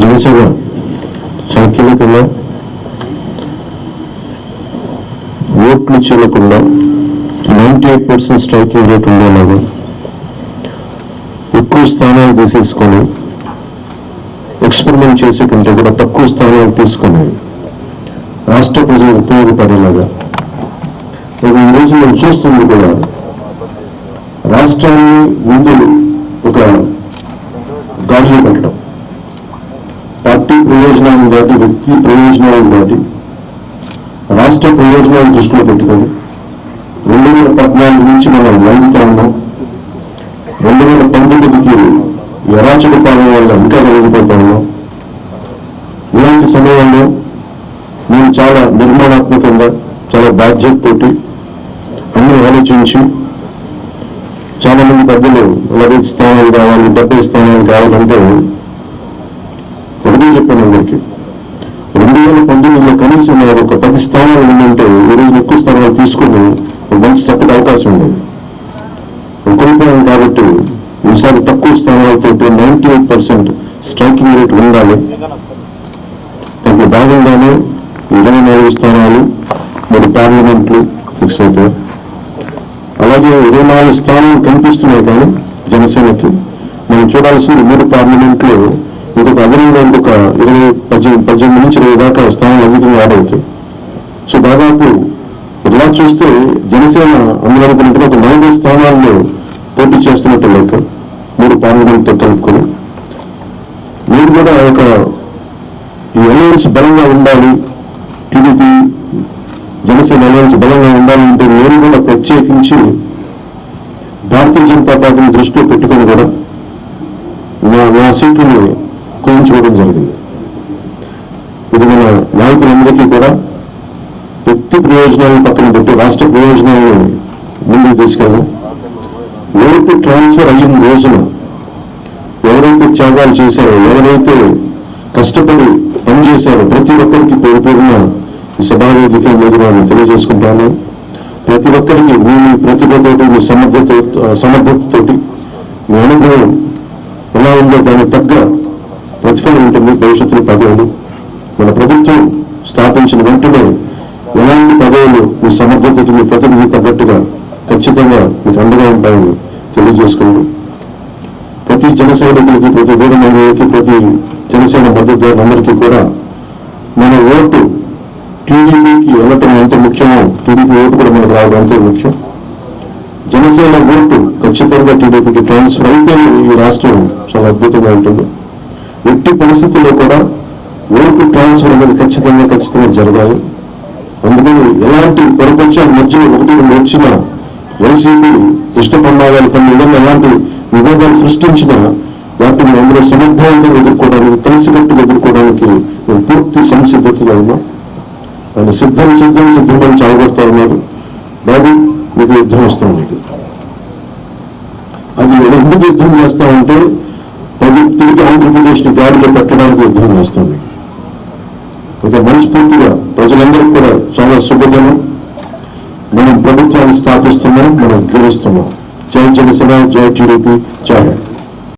జనసేన చాలా కీలకంగా ఓట్లు చెల్లకుండా 98% స్ట్రైకింగ్ రేట్ ఉండేలాగా ఎక్కువ స్థానాలు తీసేసుకొని ఎక్స్పెరిమెంట్ చేసే కంటే కూడా తక్కువ స్థానాలు తీసుకొని రాష్ట్ర ప్రజలకు ఉపయోగపడేలాగా ఈ రోజు మనం చూస్తుంది కూడా రాష్ట్రాన్ని ముందు ఒక గాడిలో పెట్టడం, పార్టీ ప్రయోజనాలను దాటి వ్యక్తి ప్రయోజనాలను దాటి రాష్ట్ర ప్రయోజనాలను దృష్టిలో పెట్టుకొని 2014 నుంచి మనం లంఘితా ఉన్నాం. 2019కి అరాచక పాలన వల్ల ఇంకా కలిగిపోతా ఉన్నాం. ఇలాంటి సమయంలో మేము చాలా నిర్మాణాత్మకంగా చాలా బాధ్యతతోటి అన్ని ఆలోచించి చాలా మంది పెద్దలు 40 స్థానాలు కావాలి, 70 స్థానాలు కావాలంటే ఒకటే చెప్పాను అందరికీ. 2019లో కనీసం ఒక 10 స్థానాలు ఉందంటే ఈరోజు ఎక్కువ స్థానాలు తీసుకుని ఒక మంచి చక్కటి అవకాశం ఉండేది. కోల్పోయాం కాబట్టి ఈసారి తక్కువ స్థానాలతో 98% స్ట్రైకింగ్ రేట్ ఉండాలి. దాంట్లో భాగంగానే 24 స్థానాలు 3 పార్లమెంట్లు ఫిక్స్ అవుతాయి. అలాగే 24 స్థానాలు కనిపిస్తున్నాయి. కానీ జనసేనకి మనం చూడాల్సింది 3 పార్లమెంట్లో ఇంకొక అదనంగా ఇంకొక 18 నుంచి 20 దాకా స్థానాలు అధికంగా యాడ్ అవుతాయి. సో దాదాపు ఇలా చూస్తే జనసేన అందులో అనుకున్నట్టుగా ఒక 40 స్థానాల్లో పోటీ చేస్తున్నట్టు లెక్క 3 పార్లమెంట్తో కలుపుకొని. మీరు కూడా ఒక ఈ అలయన్స్ బలంగా ఉండాలి, టీడీపీ జనసేన అలయన్స్ బలంగా ఉండాలంటే నేను కూడా ప్రత్యేకించి భారతీయ జనతా పార్టీని దృష్టిలో పెట్టుకొని కూడా నా సీట్లను కుయించుకోవడం జరిగింది. ఇది మన నాయకులందరికీ కూడా వ్యక్తి ప్రయోజనాలను పక్కన పెట్టి రాష్ట్ర ప్రయోజనాలను ముందుకు తీసుకెళ్ళాం. ఓటు ట్రాన్స్ఫర్ అయిన రోజున ఎవరైతే త్యాగాలు చేశారో, ఎవరైతే కష్టపడి పనిచేశారో ప్రతి ఒక్కరికి పేరు పేరున ఈ సభావేదిక మీదుగా తెలియజేసుకుంటాను. ప్రతి ఒక్కరికి మీ ప్రతిభతోటి, మీ సమర్థతతోటి మీ అనుభవం ఎలా ఉందో దానికి తగ్గ ప్రతిఫలం ఉంటుంది భవిష్యత్తులో పదవులు. మన ప్రభుత్వం స్థాపించిన వెంటనే ఎలాంటి పదవులు మీ సమర్థతకి, మీ ప్రతినిధి తగ్గట్టుగా ఖచ్చితంగా మీకు అండగా ఉంటాయని తెలియజేసుకుంటూ ప్రతి జన సైనికులకి, ప్రతి వీరమహిళకి, ప్రతి జనసేన మద్దతుదారులందరికీ కూడా మన ఓటు టీడీపీకి వెళ్ళటం ఎంత ముఖ్యమో టీడీపీ ఓటు కూడా మనకు రావడం అంతే ముఖ్యం. జనసేన ఓటు ఖచ్చితంగా టీడీపీకి ట్రాన్స్ఫర్ అయితే ఈ రాష్ట్రం చాలా అద్భుతంగా ఉంటుంది. ఎట్టి పరిస్థితుల్లో కూడా ఓటు ట్రాన్స్ఫర్ అనేది ఖచ్చితంగా జరగాలి. అందుకని ఎలాంటి పొరపక్షాల మధ్యలో 1-2 వచ్చిన వైసీపీ ఇష్టపన్నాగాలు కొన్ని విధంగా ఎలాంటి వివాదాలు సృష్టించినా వాటిని అందులో సమర్థవంతంగా ఎదుర్కోవడానికి, కలిసికట్టుగా ఎదుర్కోవడానికి మేము పూర్తి సంసిద్ధతగా ఉన్నాం. ఆయన సిద్ధమని చాలగొడతా ఉన్నారు. బాబు మీకు యుద్ధం వస్తాం. మీకు అది ఎందుకు యుద్ధం చేస్తామంటే తిరిగి ఆంధ్రప్రదేశ్ని దారిలో పెట్టడానికి యుద్ధం చేస్తుంది. అయితే మనస్ఫూర్తిగా ప్రజలందరికీ కూడా చాలా శుభదినం. మనం ప్రభుత్వాన్ని స్థాపిస్తున్నాం, మనం గెలుస్తున్నాం. జై జనసేన, జై టీడీపీ, జై.